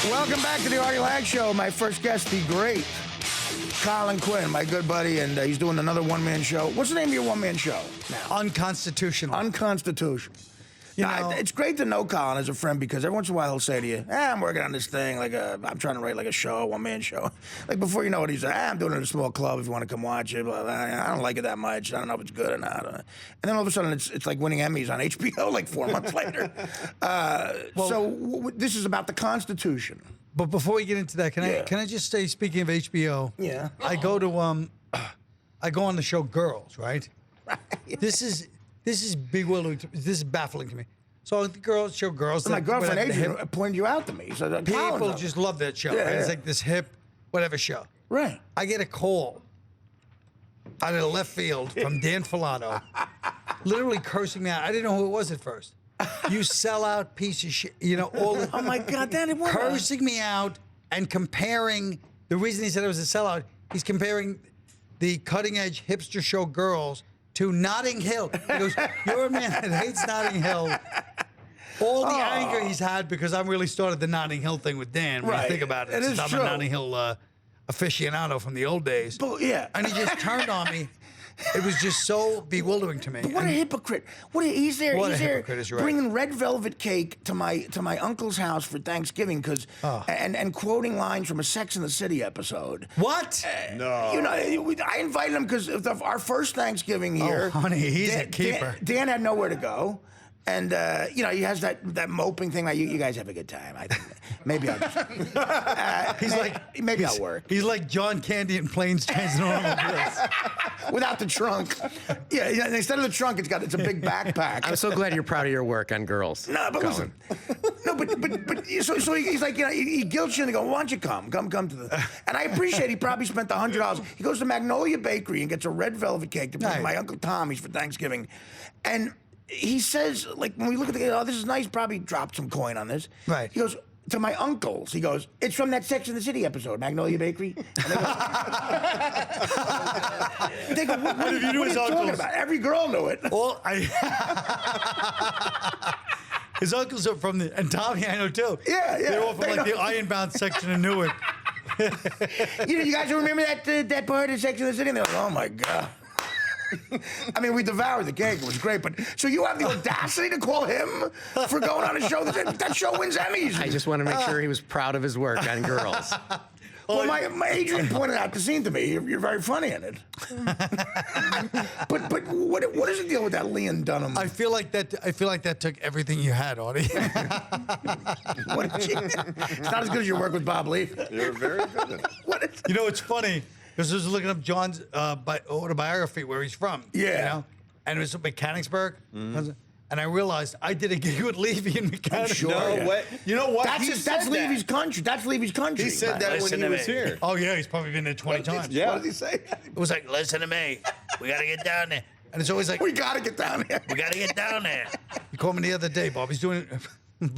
Welcome back to the Artie Lange Show. My first guest, the great Colin Quinn, my good buddy, and he's doing another one-man show. What's the name of your one-man show now? Unconstitutional. Unconstitutional. You know, it's great to know Colin as a friend because every once in a while he'll say to you, I'm working on this thing, I'm trying to write like a show, a one-man show. Like before you know it, he's like, I'm doing it at a small club if you want to come watch it. Blah, blah. I don't like it that much. I don't know if it's good or not. And then all of a sudden it's like winning Emmys on HBO like 4 months later. So this is about the Constitution. But before we get into that, can I just say, speaking of HBO, I go to I go on the show Girls, right? This is bewildering. This is baffling to me. So the girls show Girls. So my girlfriend Adrian pointed you out to me. So people just love that show. Right? It's like this hip, whatever show. Right. I get a call out of left field from Dan Filato, literally cursing me out. I didn't know who it was at first. You sellout piece of shit. You know, all the, oh my God, Danny, what? Cursing me out and comparing. The reason he said I was a sellout, he's comparing the cutting edge hipster show Girls to Notting Hill. He goes, you're a man that hates Notting Hill. All the anger he's had because I really started the Notting Hill thing with Dan. When you think about it, since I'm a Notting Hill aficionado from the old days. But, yeah. And he just turned on me. It was just so bewildering to me. But what a hypocrite! He's there hypocrite, bringing red velvet cake to my uncle's house for Thanksgiving and quoting lines from a Sex and the City episode. What? No. You know, I invited him because of our first Thanksgiving here. Oh, honey, he's a keeper. Dan had nowhere to go. And, you know, he has that moping thing like, you guys have a good time. I think maybe I'll just... maybe I'll work. He's like John Candy in Planes, Trains, and Automobiles. Without the trunk. Yeah, instead of the trunk, it's a big backpack. I'm so glad you're proud of your work on Girls. No, but Colin. listen. No, but so he's like, you know, he guilts you and they go, why don't you come to the... And I appreciate he probably spent $100. He goes to Magnolia Bakery and gets a red velvet cake to bring my Uncle Tommy's for Thanksgiving. And... he says, like, when we look at this is nice, probably dropped some coin on this. Right. He goes, to my uncles, he goes, it's from that Sex and the City episode, Magnolia Bakery. And they go, what are you talking about? Every girl knew it. Well, his uncles are from and Tommy, I know too. Yeah. They're all from the Ironbound section of Newark. You guys remember that part of Sex and the City? And they're like, oh my God. I mean, we devoured the cake. It was great. But so you have the audacity to call him for going on a show that show wins Emmys. I just want to make sure he was proud of his work on Girls. Well, my Adrian pointed out the scene to me. You're very funny in it. but what is the deal with that Leon Dunham? I feel like that took everything you had, Artie. It's not as good as your work with Bob Leaf. You're very good at it. You know, it's funny. Because I was looking up John's autobiography, where he's from. Yeah. You know? And it was Mechanicsburg. And I realized I did a gig with Levy in Mechanicsburg. No way. You know what? That's Levy's country. That's Levy's country. He said that when he was here. Oh, yeah. He's probably been there 20 times. Yeah. What does he say? It was like, listen to me. We got to get down there. And it's always like, we got to get down there. We got to get down there. He called me the other day. Bob's doing an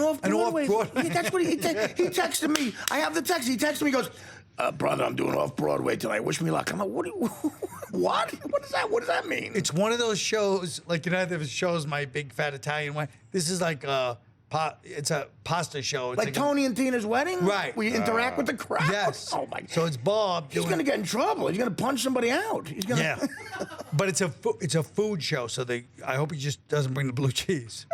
off-Broadway. Yeah, that's what he texted me. I have the text. He texted me. He goes, brother, I'm doing off-Broadway tonight. Wish me luck. I'm like, what? What is that? What does that mean? It's one of those shows, like, you know, there was shows, My Big Fat Italian Wife. This is like it's a pasta show. It's like Tony and Tina's wedding? Right. We interact with the crowd? Yes. Oh, my God. So it's Bob. He's going to get in trouble. He's going to punch somebody out. He's going to... Yeah. But it's a food show, so I hope he just doesn't bring the blue cheese.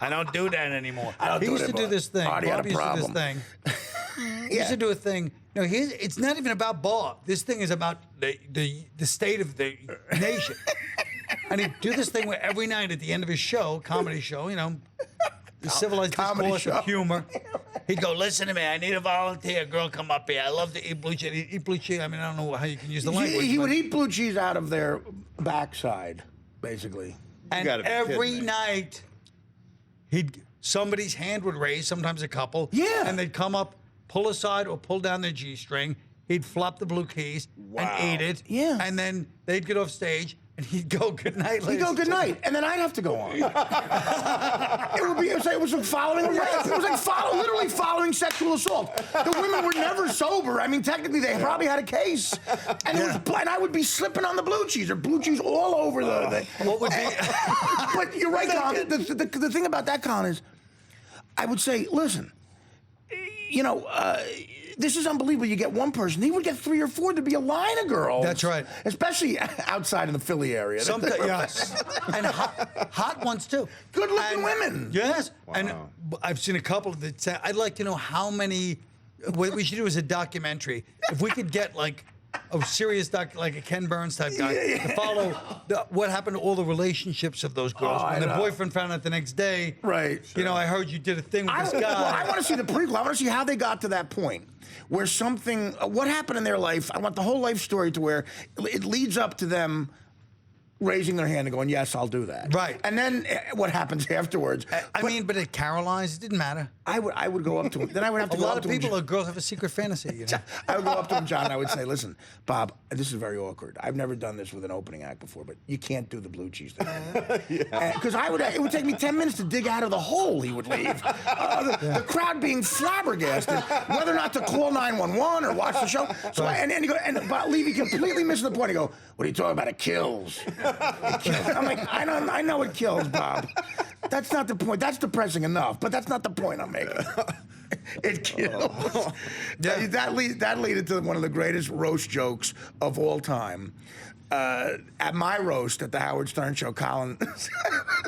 I don't do that anymore. He used to do this thing. Artie had a problem. He used to do a thing. No, it's not even about Bob. This thing is about the state of the nation. And he'd do this thing where every night at the end of his show, comedy show, you know, the civilized discourse of humor, he'd go, listen to me, I need a volunteer. Girl, come up here. I love to eat blue cheese. He'd eat blue cheese. I mean, I don't know how you can use the language. He would eat blue cheese out of their backside, basically. And every night, somebody's hand would raise, sometimes a couple. Yeah. And they'd come up, pull aside or pull down their G-string. He'd flop the blue keys and eat it. Yeah. And then they'd get off stage and he'd go, good night, ladies. He'd go, good night. And then I'd have to go on. it was like following a rape. It was like literally following sexual assault. The women were never sober. I mean, technically, they probably had a case. And, and I would be slipping on the blue cheese or blue cheese all over the what would be? But you're right, Colin. The thing about that, Colin, is I would say, listen, this is unbelievable. You get one person, he would get 3 or 4 to be a line of girls. That's right. Especially outside in the Philly area. Yes. And hot ones, too. Good-looking women. Yes. Wow. And I've seen a couple that say, I'd like to know how many, what we should do is a documentary. If we could get, like, a serious like a Ken Burns type guy to follow what happened to all the relationships of those girls. When the boyfriend found out the next day, right? You know, I heard you did a thing with this guy. Well, I want to see the prequel. I want to see how they got to that point, where something, what happened in their life. I want the whole life story to where it leads up to them raising their hand and going, yes, I'll do that. Right. And then what happens afterwards. But at Caroline's, it didn't matter. I would go up to him. Then I would have to go up to him. A lot of people, girls have a secret fantasy, you know? I would go up to him, John, and I would say, listen, Bob, this is very awkward. I've never done this with an opening act before, but you can't do the blue cheese thing. Because it would take me 10 minutes to dig out of the hole he would leave. The crowd being flabbergasted, whether or not to call 911 or watch the show. So and Levy completely missing the point. He go, what are you talking about? It kills. It kills. I'm like, I know it kills, Bob. That's not the point. That's depressing enough, but that's not the point I'm making. It kills. That leaded to one of the greatest roast jokes of all time. At my roast at the Howard Stern show, Colin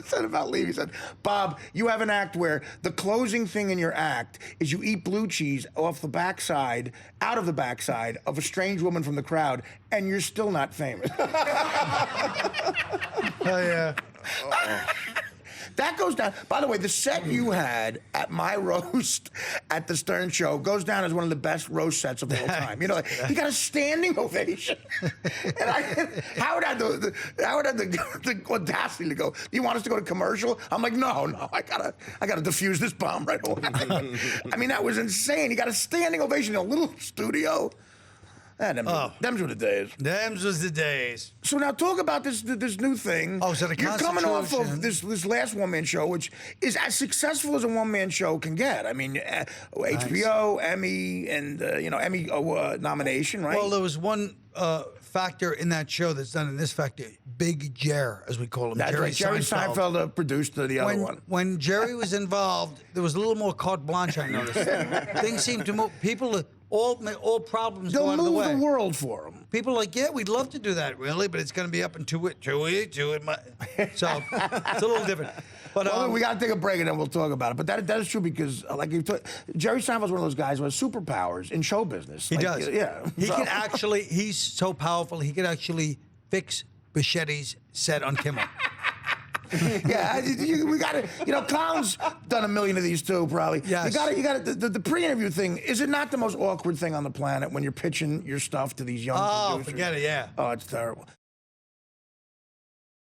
said about Levy, he said, Bob, you have an act where the closing thing in your act is you eat blue cheese out of the backside of a strange woman from the crowd, and you're still not famous. Oh, yeah. That goes down. By the way, the set you had at my roast at the Stern Show goes down as one of the best roast sets of all time. You know, he got a standing ovation. And Howard had the audacity to go, do you want us to go to commercial? I'm like, no, I gotta defuse this bomb right away. I mean, that was insane. He got a standing ovation in a little studio. Them's were the days. Them's was the days. So now talk about this new thing. Oh, so the You're coming off of Constitution. this last one-man show, which is as successful as a one-man show can get. I mean, HBO, Emmy, and Emmy nomination, right? Well, there was one factor in that show that's done in this factor. Big Jer, as we call him. That's right. Jerry Seinfeld produced the other one. When Jerry was involved, there was a little more carte blanche, I noticed. Things seemed to move. People, all problems go out of the way. They'll move the world for them. People are like, yeah, we'd love to do that, really, but it's going to be up in 2 weeks. So it's a little different. But Well, we got to take a break and then we'll talk about it. But that is true because, like you Jerry Seinfeld's one of those guys who has superpowers in show business. He does. Yeah. He can actually. He's so powerful. He could actually fix Bichetti's set on Kimmel. Yeah, we got to. Colin's done a million of these too, probably. Yes. You got the pre-interview thing. Is it not the most awkward thing on the planet when you're pitching your stuff to these young producers? Forget it. Yeah. Oh, it's terrible.